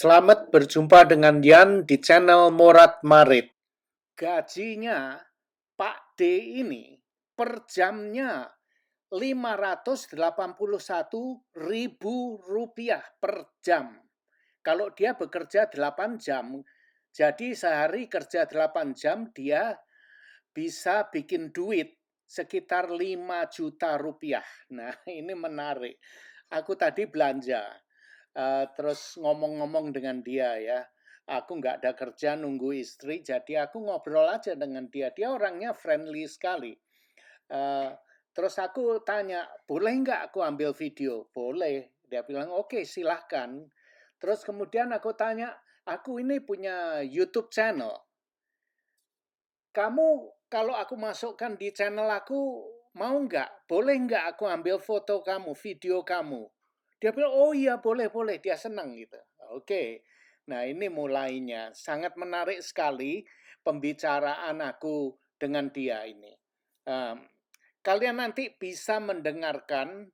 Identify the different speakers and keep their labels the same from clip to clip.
Speaker 1: Selamat berjumpa dengan Yan di channel Morat Marit. Gajinya Pak D ini per jamnya Rp581.000 per jam. Kalau dia bekerja 8 jam, jadi sehari kerja 8 jam, dia bisa bikin duit sekitar 5 juta rupiah. Nah, ini menarik. Aku tadi belanja, terus ngomong-ngomong dengan dia ya. Aku nggak ada kerja nunggu istri, jadi aku ngobrol aja dengan dia. Dia orangnya friendly sekali. Uh, Terus aku tanya, boleh nggak aku ambil video? Boleh. Dia bilang, oke, silahkan. Terus kemudian aku tanya, aku ini punya YouTube channel. Kamu kalau aku masukkan di channel aku, mau nggak? Boleh nggak aku ambil foto kamu, video kamu? Dia bilang, oh iya boleh, boleh. Dia senang gitu. Oke. Nah ini mulainya. Sangat menarik sekali pembicaraan aku dengan dia ini. Um, Kalian nanti bisa mendengarkan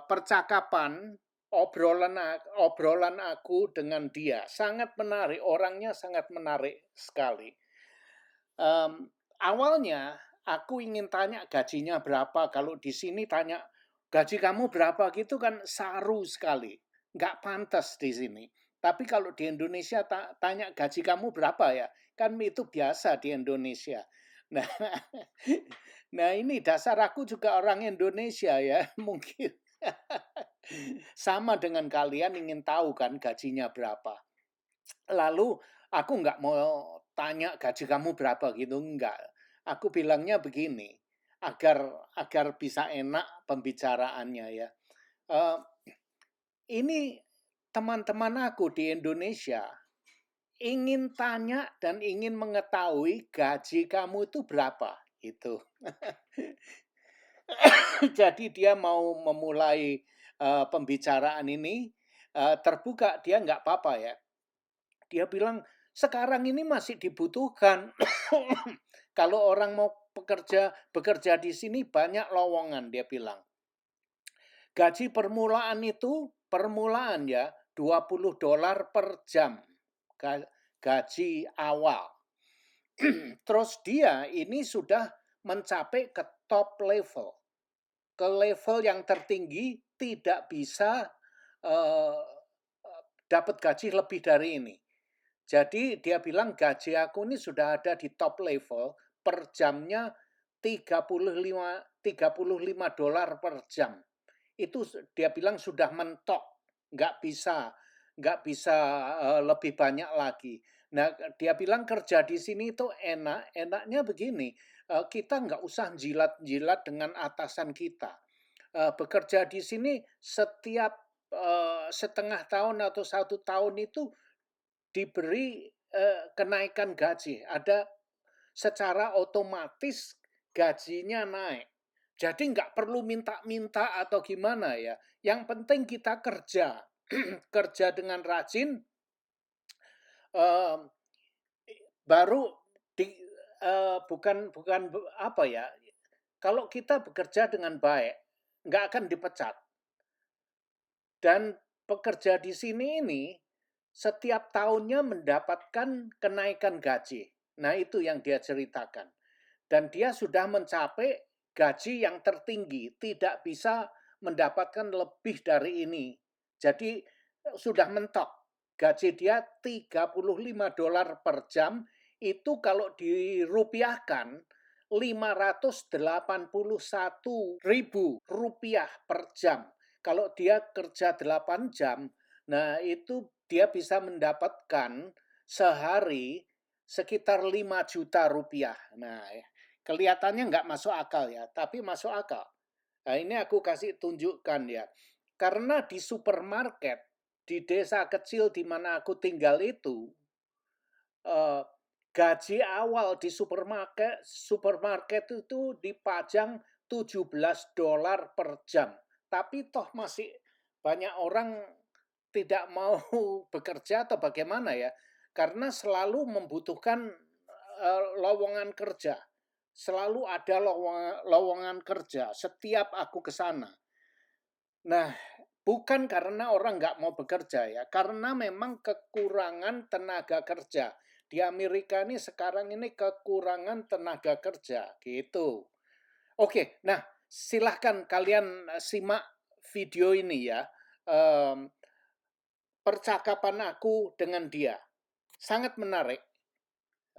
Speaker 1: percakapan obrolan aku dengan dia. Sangat menarik, orangnya sangat menarik sekali. Awalnya aku ingin tanya gajinya berapa. Kalau di sini tanya gaji kamu berapa gitu kan saru sekali, nggak pantas di sini. Tapi kalau di Indonesia tanya gaji kamu berapa ya, kan itu biasa di Indonesia. Nah, nah ini dasar aku juga orang Indonesia ya, mungkin sama dengan kalian ingin tahu kan gajinya berapa. Lalu aku nggak mau tanya gaji kamu berapa gitu, enggak. Aku bilangnya begini, agar agar bisa enak pembicaraannya ya. Uh, ini teman-teman aku di Indonesia ingin tanya dan ingin mengetahui gaji kamu itu berapa itu. Jadi dia mau memulai pembicaraan ini terbuka, dia nggak apa-apa ya. Dia bilang sekarang ini masih dibutuhkan. Kalau orang mau bekerja di sini banyak lowongan, dia bilang. Gaji permulaan ya $20 per jam. Gaji awal. Terus dia ini sudah mencapai ke top level. Ke level yang tertinggi tidak bisa uh, dapat gaji lebih dari ini. Jadi dia bilang gaji aku ini sudah ada di top level, per jamnya $35 per jam. Itu dia bilang sudah mentok, nggak bisa lebih banyak lagi. Nah dia bilang kerja di sini itu enaknya begini, kita nggak usah jilat-jilat dengan atasan kita. Bekerja di sini setiap setengah tahun atau 1 tahun itu diberi kenaikan gaji, ada secara otomatis gajinya naik. Jadi nggak perlu minta-minta atau gimana ya. Yang penting kita kerja, kerja dengan rajin, eh, baru di, bukan apa ya. Kalau kita bekerja dengan baik, nggak akan dipecat. Dan pekerja di sini ini setiap tahunnya mendapatkan kenaikan gaji. Nah, itu yang dia ceritakan. Dan dia sudah mencapai gaji yang tertinggi, tidak bisa mendapatkan lebih dari ini. Jadi sudah mentok. Gaji dia $35 per jam, itu kalau dirupiahkan Rp581.000 per jam. Kalau dia kerja 8 jam, nah itu dia bisa mendapatkan sehari sekitar 5 juta rupiah. Nah, kelihatannya nggak masuk akal ya, tapi masuk akal. Nah, ini aku kasih tunjukkan ya. Karena di supermarket, di desa kecil di mana aku tinggal itu, gaji awal di supermarket itu dipajang $17 per jam. Tapi toh masih banyak orang tidak mau bekerja atau bagaimana ya. Karena selalu membutuhkan lowongan kerja. Selalu ada lowongan kerja setiap aku ke sana. Nah, bukan karena orang nggak mau bekerja ya, karena memang kekurangan tenaga kerja. Di Amerika ini sekarang ini kekurangan tenaga kerja, gitu. Oke, nah silahkan kalian simak video ini ya. Percakapan aku dengan dia. Sangat menarik.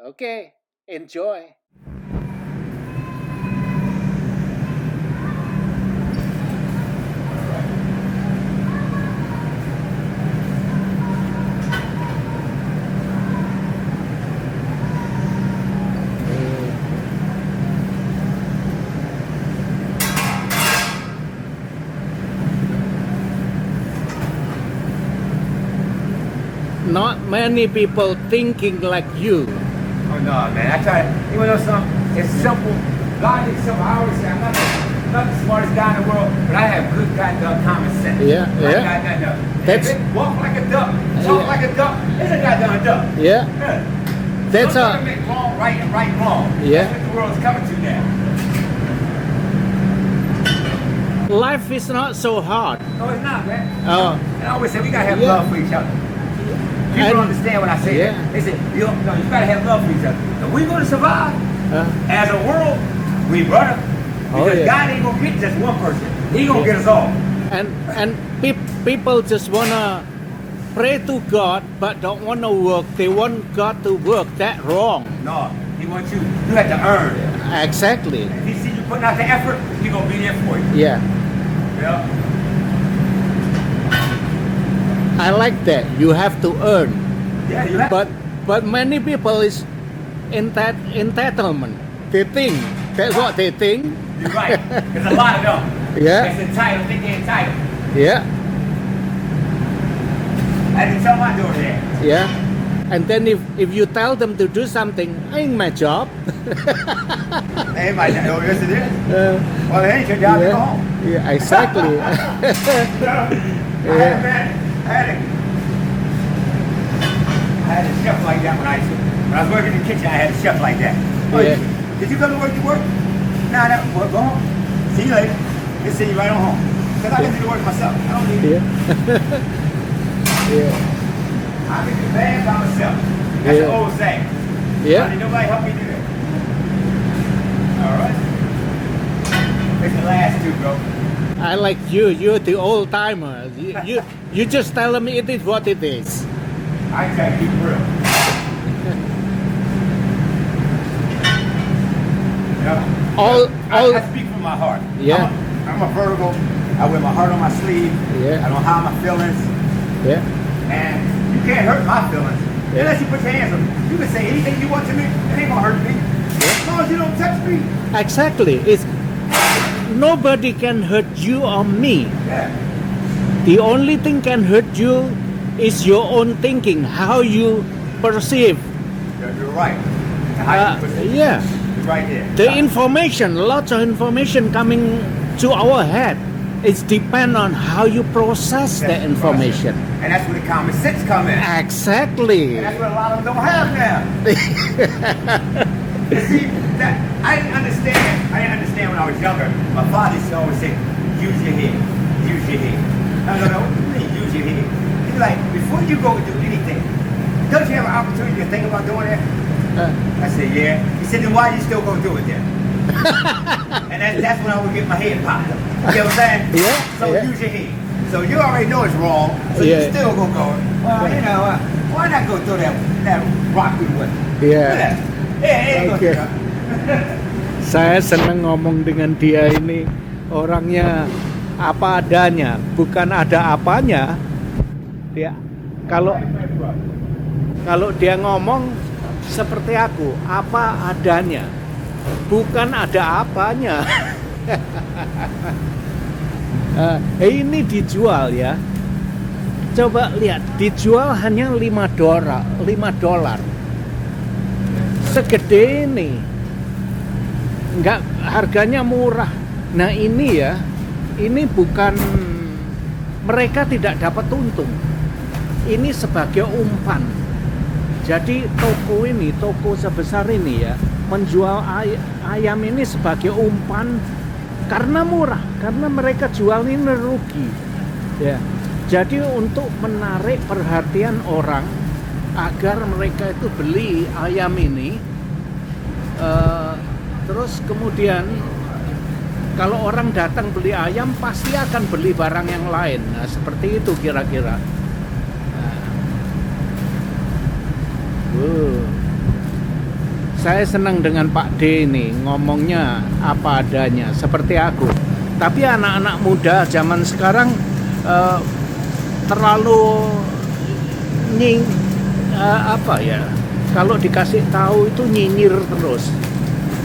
Speaker 1: Oke, enjoy. Not many people thinking like you.
Speaker 2: Oh no, man! I try. You wanna know something? It's simple. God is simple. I always say I'm not the smartest guy in the world, but I have good goddamn common sense.
Speaker 1: Yeah,
Speaker 2: Like
Speaker 1: yeah.
Speaker 2: goddamn.
Speaker 1: That's-
Speaker 2: Walk like a duck, talk
Speaker 1: Yeah.
Speaker 2: like a duck. It's a goddamn duck.
Speaker 1: Yeah,
Speaker 2: Yeah.
Speaker 1: that's
Speaker 2: Don't try
Speaker 1: a
Speaker 2: to make wrong right and right wrong.
Speaker 1: Yeah.
Speaker 2: That's what the world's coming to now.
Speaker 1: life is not so hard.
Speaker 2: No, it's not, man.
Speaker 1: Oh,
Speaker 2: And I always say we gotta have
Speaker 1: Yeah.
Speaker 2: love for each other. People
Speaker 1: And-
Speaker 2: don't understand when I say
Speaker 1: Yeah.
Speaker 2: that. They say, you gotta have love for each other. If we're gonna survive as a world, we brother.
Speaker 1: Oh,
Speaker 2: Because
Speaker 1: yeah.
Speaker 2: God ain't gonna get just one person. He gonna get us all.
Speaker 1: and people just wanna pray to God but don't wanna work. They want God to work. That wrong.
Speaker 2: No, he wants you. You have to earn it.
Speaker 1: Exactly.
Speaker 2: If he see you putting out the effort, he gonna be there for you.
Speaker 1: Yeah,
Speaker 2: Yeah.
Speaker 1: I like that. You have to earn.
Speaker 2: Yeah, you have.
Speaker 1: But many people is entitlement. They think that's what they think.
Speaker 2: You're right. There's a lot of them.
Speaker 1: Yeah.
Speaker 2: That's entitled. Think they're entitled.
Speaker 1: Yeah,
Speaker 2: I had to tell my daughter that.
Speaker 1: yeah. And then if you tell them to do something, ain't my job.
Speaker 2: They might not know. Yes, it is.
Speaker 1: Uh,
Speaker 2: Well, it ain't your job to go
Speaker 1: yeah,
Speaker 2: home.
Speaker 1: yeah, exactly.
Speaker 2: I had a chef like that when I was working in the kitchen. I had a chef like that. Oh,
Speaker 1: Yeah.
Speaker 2: Did you come to work? You work? Nah, no. Well, go home. See you later. Just see you right on home. Because I can do the work myself. I don't need
Speaker 1: Yeah. yeah.
Speaker 2: I can do bad by myself. That's
Speaker 1: Yeah.
Speaker 2: the old saying.
Speaker 1: Yeah.
Speaker 2: Don't need nobody help me do that. All right. It's the last two, bro.
Speaker 1: I like you. You're the old timer. You just tell them it is what it is.
Speaker 2: I try to keep it real. Yeah. I speak from my heart.
Speaker 1: Yeah.
Speaker 2: I'm a Virgo. I wear my heart on my sleeve.
Speaker 1: Yeah.
Speaker 2: I don't hide my feelings.
Speaker 1: Yeah.
Speaker 2: And you can't hurt my feelings.
Speaker 1: Yeah.
Speaker 2: Unless you put your hands on me. You can say anything you want to me. It ain't gonna hurt me. As long as you don't touch me.
Speaker 1: Exactly. It's nobody can hurt you or me.
Speaker 2: Yeah.
Speaker 1: The only thing can hurt you is your own thinking, how you perceive.
Speaker 2: You're right. How you put it.
Speaker 1: Yeah.
Speaker 2: You're right there.
Speaker 1: The information, lots of information coming to our head. It depends on how you process the
Speaker 2: That's
Speaker 1: information.
Speaker 2: And that's where the common sense come in.
Speaker 1: Exactly.
Speaker 2: And that's what a lot of them don't have now. You see, that I didn't understand when I was younger. My father used to always say, use your head, use your head. I don't know, what do you mean, use your head? He's like, before you go and do anything, don't you have an opportunity to think about doing that? I said, yeah. He said, then why are you still gonna do it then? And that's when I would get my head popped up. You know what I'm saying?
Speaker 1: Yeah,
Speaker 2: So
Speaker 1: yeah.
Speaker 2: use your head. So you already know it's wrong, so
Speaker 1: Yeah.
Speaker 2: you still gonna go, well, you know, why not go throw that rock we with?
Speaker 1: Yeah.
Speaker 2: Yeah,
Speaker 1: Oke. Saya senang ngomong dengan dia ini. Orangnya apa adanya, bukan ada apanya. Dia kalau dia ngomong seperti aku, apa adanya, bukan ada apanya. Ini dijual ya. Coba lihat, dijual hanya $5. Segede ini. Enggak, harganya murah. Nah, ini ya, ini bukan, mereka tidak dapat untung. Ini sebagai umpan. Jadi toko sebesar ini ya, menjual ayam ini sebagai umpan karena murah, karena mereka jual ini rugi. Ya. Jadi untuk menarik perhatian orang agar mereka itu beli ayam ini, terus kemudian kalau orang datang beli ayam pasti akan beli barang yang lain. Nah, seperti itu kira-kira. Saya senang dengan Pak D ini, ngomongnya apa adanya, seperti aku. Tapi anak-anak muda zaman sekarang terlalu apa ya? Kalau dikasih tahu itu nyinyir terus.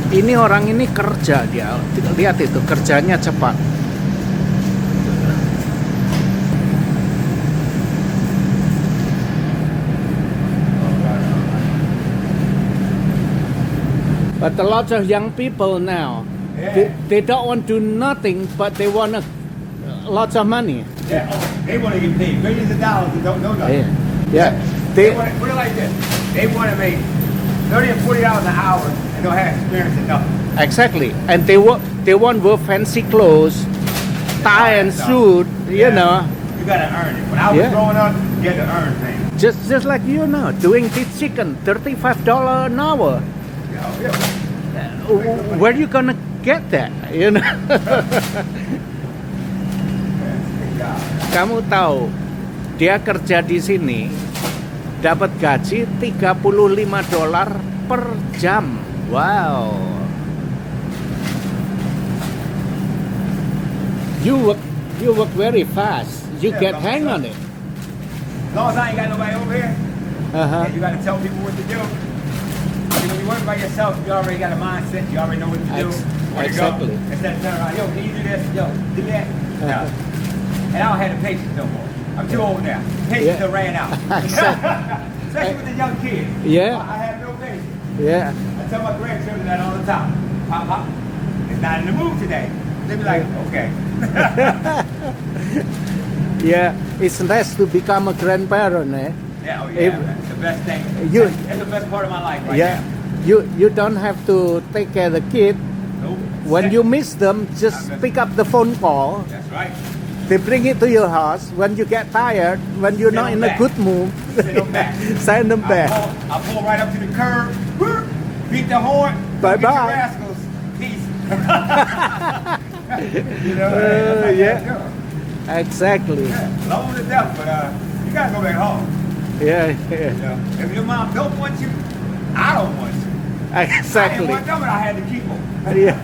Speaker 1: Ini orang ini kerja dia, lihat itu kerjanya cepat. But a lot of young people now, they don't want to do nothing, but they want lots of money.
Speaker 2: Yeah, they want to get paid millions of dollars and don't know nothing.
Speaker 1: Yeah.
Speaker 2: They want to put it like this. They want to make $30 and $40 an hour and don't have experience in nothing.
Speaker 1: Exactly, and they want wear fancy clothes, tie and suit. You know.
Speaker 2: You gotta earn it. When I was growing up, you had to earn things.
Speaker 1: Just like doing this chicken, $35 an hour. Where you gonna get that? You know. Kamu tahu, dia kerja di sini dapat gaji $35 per jam. Wow. You work very fast. You get hang on it.
Speaker 2: As long as I ain't got nobody over here, you gotta tell people what to do. When you work by yourself, you already got a mindset. You already know what to do.
Speaker 1: Exactly.
Speaker 2: Instead of turning around, yo, can you do this? Yo, do that. No. And I don't have the patience no more. I'm too old now. Patience done ran out. Especially with the young kids.
Speaker 1: Yeah.
Speaker 2: I have no patience.
Speaker 1: Yeah.
Speaker 2: I tell my grandchildren that all the time. Pop, it's not in the mood today. They be like, okay.
Speaker 1: Yeah, it's nice to become a grandparent, eh?
Speaker 2: Yeah, man. It's the best thing. It's the best part of my life right now.
Speaker 1: You don't have to take care of the kid.
Speaker 2: Nope.
Speaker 1: When you miss them, just pick up the phone call.
Speaker 2: That's right.
Speaker 1: They bring it to your house. When you get tired, when you're not in a good mood, send them back.
Speaker 2: I'll pull right up to the curb, beat the horn,
Speaker 1: bye-bye.
Speaker 2: Get your rascals. Peace. You know,
Speaker 1: Exactly.
Speaker 2: Love to death, but you gotta go back home.
Speaker 1: Yeah.
Speaker 2: You know? If your mom don't want you, I don't want you.
Speaker 1: Exactly.
Speaker 2: I didn't want them, but I had to keep them.
Speaker 1: Yeah.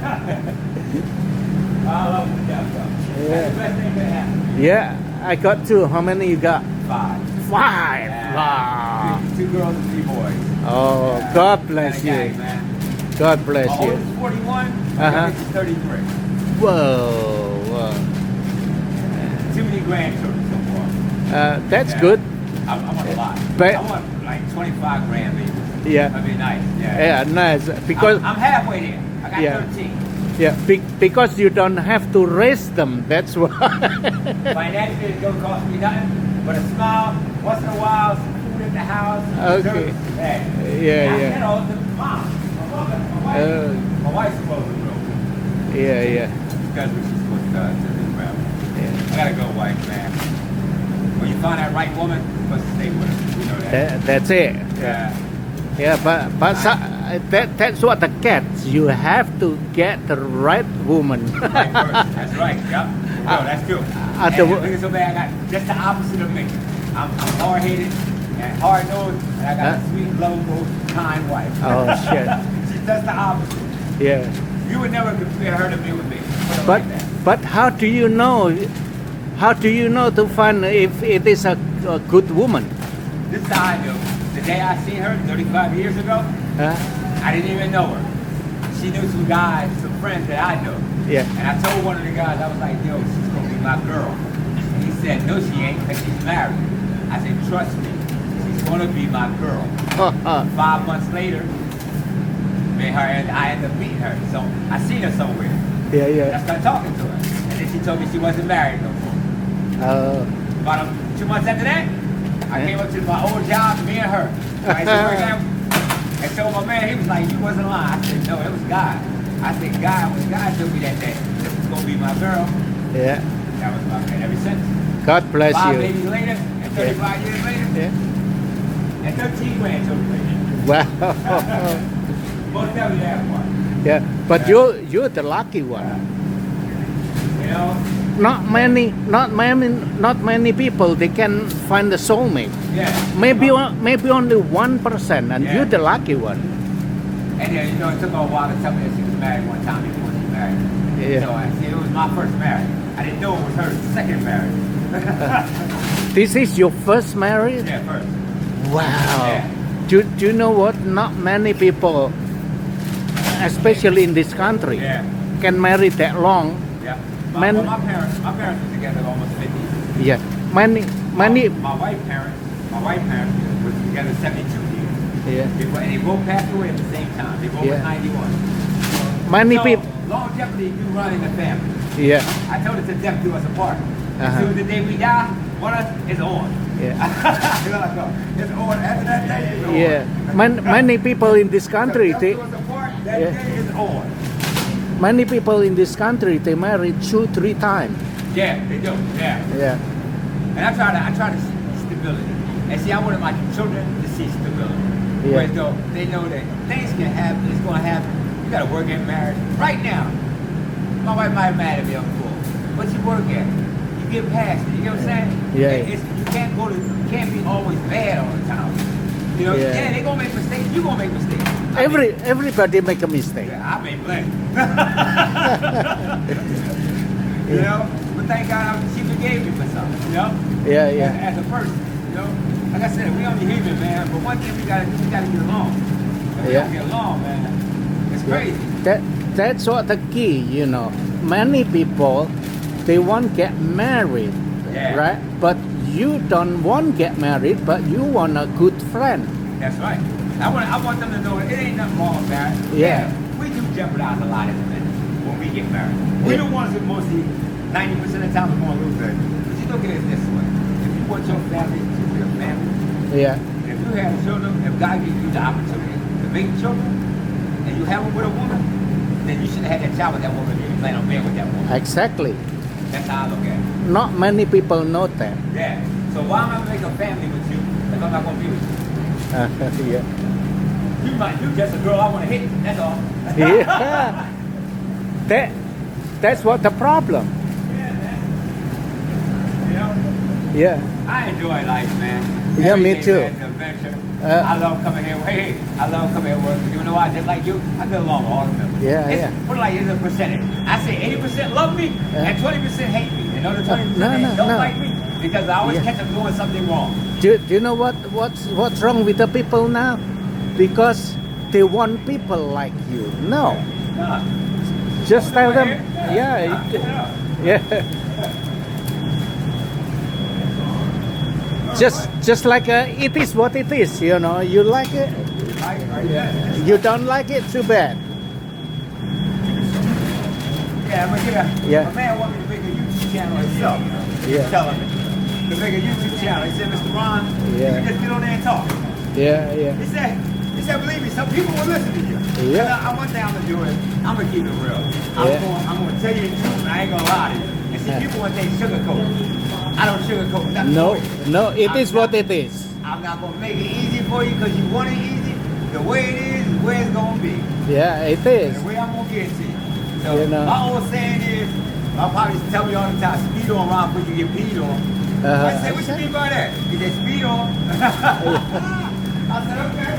Speaker 2: I love them to death, though. That's the best thing that happened.
Speaker 1: Yeah, I got 2. How many you got?
Speaker 2: 5.
Speaker 1: 5.
Speaker 2: Yeah.
Speaker 1: Wow.
Speaker 2: 2 girls and 3 boys.
Speaker 1: Oh,
Speaker 2: Yeah.
Speaker 1: God bless you.
Speaker 2: Gang, man.
Speaker 1: God bless
Speaker 2: My
Speaker 1: you.
Speaker 2: oldest is 41, my youngest is 33.
Speaker 1: Whoa.
Speaker 2: Too many grandchildren so far.
Speaker 1: That's
Speaker 2: Yeah.
Speaker 1: good.
Speaker 2: I want a lot.
Speaker 1: But-
Speaker 2: I want like 25 grandbabies.
Speaker 1: Yeah.
Speaker 2: That'd be nice.
Speaker 1: Yeah, nice. Because
Speaker 2: I'm halfway there. I got
Speaker 1: Yeah.
Speaker 2: 13.
Speaker 1: because you don't have to raise them. That's why.
Speaker 2: Financially, it don't cost me nothing, but a smile, once in a while, some food at the house.
Speaker 1: Okay.
Speaker 2: Dessert. Hey.
Speaker 1: Yeah.
Speaker 2: You know, the mom, my mother, my wife's supposed to grow.
Speaker 1: Yeah.
Speaker 2: Because she's supposed to this family. I gotta go, wife, man. When you find that right woman, you're supposed to stay with her. You know that.
Speaker 1: That's it.
Speaker 2: Yeah.
Speaker 1: Yeah, but that's what the cats. You have to get the right woman.
Speaker 2: Right first. That's right. Yep. No, that's true. And the thing is so bad, I got just the opposite of me. I'm hard-headed and hard-nosed, and I got a sweet, lovable, kind wife.
Speaker 1: Oh shit.
Speaker 2: She's just the opposite.
Speaker 1: Yeah.
Speaker 2: You would never compare her to me with me. Put it like that.
Speaker 1: But how do you know? How do you know to find if it is a good woman?
Speaker 2: This is how I knew. The day I seen her 35 years ago, I didn't even know her. She knew some guys, some friends that I knew.
Speaker 1: Yeah.
Speaker 2: And I told one of the guys, I was like, yo, she's gonna be my girl. And he said, no, she ain't, because she's married. I said, trust me, she's gonna be my girl. 5 months later, me and her, and I ended up meeting her. So I seen her somewhere.
Speaker 1: Yeah.
Speaker 2: I started talking to her. And then she told me she wasn't married no more. About 2 months after that, I came up to my old job, me and her. I used to work out. And so my man, he was like, you wasn't lying. I said, no, it was God. I said, God, when God told me that this was going to be my girl,
Speaker 1: Yeah.
Speaker 2: that was my man ever since.
Speaker 1: God bless
Speaker 2: 5
Speaker 1: you.
Speaker 2: babies later, and 35 years later,
Speaker 1: Yeah.
Speaker 2: and 13 grandchildren later.
Speaker 1: Wow.
Speaker 2: Most definitely have one.
Speaker 1: Yeah, but you're the lucky one.
Speaker 2: You know?
Speaker 1: Not many people they can find the soulmate.
Speaker 2: Yeah.
Speaker 1: Maybe only 1%, and
Speaker 2: Yeah.
Speaker 1: you're the lucky one.
Speaker 2: And then, you know, it took her a while to tell me that she was married one time before she married.
Speaker 1: Yeah.
Speaker 2: So I see, it was my first marriage. I didn't know it was her second marriage.
Speaker 1: This is your first marriage?
Speaker 2: Yeah, first.
Speaker 1: Wow.
Speaker 2: Yeah.
Speaker 1: Do you know what? Not many people, especially in this country,
Speaker 2: Yeah.
Speaker 1: can marry that long.
Speaker 2: Yeah.
Speaker 1: Man-
Speaker 2: My parents were together almost 50 years.
Speaker 1: Yeah. Many.
Speaker 2: My wife's parents were together 72 years.
Speaker 1: Yeah.
Speaker 2: And they both passed away at the same time. They both
Speaker 1: Yeah.
Speaker 2: were 91.
Speaker 1: Many
Speaker 2: So,
Speaker 1: people.
Speaker 2: longevity do run in the family.
Speaker 1: Yeah.
Speaker 2: I told it to death do us apart.
Speaker 1: Uh-huh.
Speaker 2: So the day we die, one of us is on.
Speaker 1: Yeah.
Speaker 2: You know, like, it's on. After that day, it's on.
Speaker 1: Yeah. Many people in this country,
Speaker 2: So
Speaker 1: they,
Speaker 2: death do us apart, that
Speaker 1: Yeah.
Speaker 2: day is on.
Speaker 1: many people in this country, they marry 2-3 times.
Speaker 2: Yeah, they do. Yeah.
Speaker 1: Yeah.
Speaker 2: And I try to see stability. And see, I wanted my children to see stability.
Speaker 1: Yeah.
Speaker 2: Whereas though they know that things can happen, it's going to happen. You got to work at marriage. Right now, my wife might be mad at me on the floor. What you work at? You get past it. You get what I'm saying?
Speaker 1: Yeah.
Speaker 2: You can't be always bad all the time. You know,
Speaker 1: Yeah.
Speaker 2: yeah, they gonna make mistakes. You gonna make mistakes. I mean,
Speaker 1: Everybody make a mistake.
Speaker 2: yeah, I made plenty. You know, but thank God she forgave me for something. You know.
Speaker 1: Yeah, yeah.
Speaker 2: As a person, you know. Like I said, we only human, man. But one thing we gotta do, we gotta get along. If we
Speaker 1: Yeah.
Speaker 2: don't get along, man, it's crazy.
Speaker 1: That's what the key, you know. Many people, they want get married,
Speaker 2: Yeah.
Speaker 1: right? But you don't want get married, but you want a good friend.
Speaker 2: That's right. I want them to know that it ain't nothing wrong with marriage.
Speaker 1: Yeah.
Speaker 2: We do jeopardize a lot as men when we get married. We're
Speaker 1: Yeah.
Speaker 2: the ones that mostly 90% of the time we're going to lose it. But you look at it this way. If you want your family to be a family,
Speaker 1: Yeah,
Speaker 2: and if you have children, if God gives you the opportunity to make children, and you have them with a woman, then you should have had that child with that woman if you plan on being with that woman.
Speaker 1: exactly.
Speaker 2: That's how I look at it.
Speaker 1: Not many people know that.
Speaker 2: Yeah. So why am I going to make a family with you if I'm not going to be with you?
Speaker 1: Yeah.
Speaker 2: You just a girl I want to hit. That's all.
Speaker 1: Yeah. That's what the problem.
Speaker 2: Yeah, man. You know,
Speaker 1: Yeah.
Speaker 2: I enjoy life, man.
Speaker 1: Yeah, me
Speaker 2: Every day,
Speaker 1: too.
Speaker 2: man, the adventure.
Speaker 1: Uh,
Speaker 2: I love coming here. Hey, I love coming here working. You know why? Just like you, I get along with all of them.
Speaker 1: Yeah,
Speaker 2: It's,
Speaker 1: yeah.
Speaker 2: What like is a percentage? I say 80% love me
Speaker 1: Yeah.
Speaker 2: and 20% hate me. And other 20%
Speaker 1: No,
Speaker 2: don't
Speaker 1: no.
Speaker 2: like me because I always
Speaker 1: Yeah.
Speaker 2: catch them doing something wrong.
Speaker 1: Do you know what's wrong with the people now? Because they want people like you. No.
Speaker 2: Nah.
Speaker 1: Just tell them.
Speaker 2: Nah,
Speaker 1: Yeah.
Speaker 2: yeah.
Speaker 1: Yeah. Just like it is what it is, you know. You like it, you don't like it, too bad.
Speaker 2: Yeah, but
Speaker 1: Yeah.
Speaker 2: a man want me to make a YouTube channel himself.
Speaker 1: Yeah.
Speaker 2: Telling me to make a YouTube channel. He said, Mr. Ron,
Speaker 1: Yeah.
Speaker 2: you can just get on there and talk.
Speaker 1: Yeah, yeah.
Speaker 2: He said, believe me, some people will listen to you.
Speaker 1: Yeah.
Speaker 2: And one thing I'm gonna do is, I'm gonna keep it real.
Speaker 1: Yeah.
Speaker 2: I'm gonna tell you the truth, and I ain't gonna lie to you. And see,
Speaker 1: Yeah.
Speaker 2: people want they sugarcoat. I don't sugarcoat nothing.
Speaker 1: No,
Speaker 2: for you.
Speaker 1: no. It is what it is.
Speaker 2: I'm not gonna make it easy for you because you want it easy. The way it is where it's gonna be.
Speaker 1: Yeah, it is.
Speaker 2: The way I'm gonna get to you. So
Speaker 1: You know.
Speaker 2: my old saying is, I'll probably tell me all the time, speed on Ron before you get peed on.
Speaker 1: Uh-huh.
Speaker 2: I said, what you mean by that? He said, speed on. I said, okay.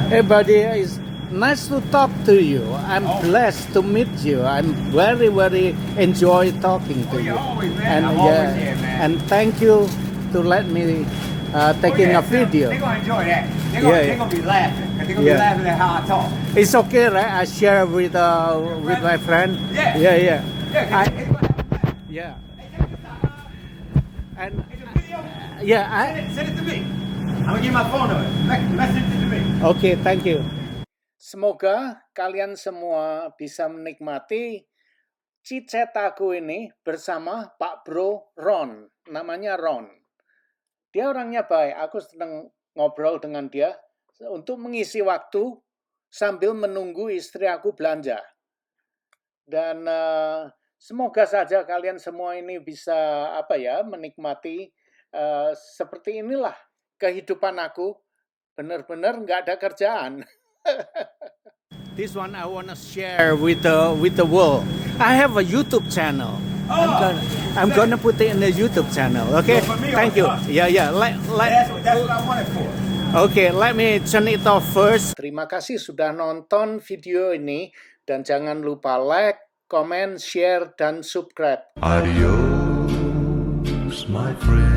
Speaker 1: Hey, buddy, it's nice to talk to you. I'm
Speaker 2: Oh.
Speaker 1: blessed to meet you. I'm very, very enjoy talking to
Speaker 2: Oh,
Speaker 1: you.
Speaker 2: you're always, man.
Speaker 1: And
Speaker 2: I'm always here, man.
Speaker 1: and thank you to let me taking a video.
Speaker 2: They're gonna enjoy that. They're
Speaker 1: Yeah,
Speaker 2: gonna be laughing. They're gonna
Speaker 1: Yeah.
Speaker 2: be laughing at how I talk.
Speaker 1: It's okay, right? I share with my friend.
Speaker 2: Yeah.
Speaker 1: Yeah, yeah.
Speaker 2: Yeah,
Speaker 1: I-
Speaker 2: it's gonna happen.
Speaker 1: Yeah.
Speaker 2: Hey, check this out.
Speaker 1: And
Speaker 2: It's a video.
Speaker 1: yeah,
Speaker 2: Send it to me. I'm gonna give my phone number. Message it to me.
Speaker 1: okay, thank you. Semoga kalian semua bisa menikmati Cicetaku ini bersama Pak Bro Ron. Namanya Ron. Dia orangnya baik. Aku senang ngobrol dengan dia untuk mengisi waktu sambil menunggu istri aku belanja. Dan Semoga saja kalian semua ini bisa menikmati seperti inilah kehidupan aku. Benar-benar nggak ada kerjaan. This one I wanna share with the world. I have a YouTube channel. I'm gonna put it in the YouTube channel. Okay,
Speaker 2: For me,
Speaker 1: thank you.
Speaker 2: also.
Speaker 1: Yeah.
Speaker 2: That's what I want it for.
Speaker 1: Okay, let me turn it off first. Terima kasih sudah nonton video ini dan jangan lupa like, comment, share, dan subscribe.
Speaker 3: Adios, my friend.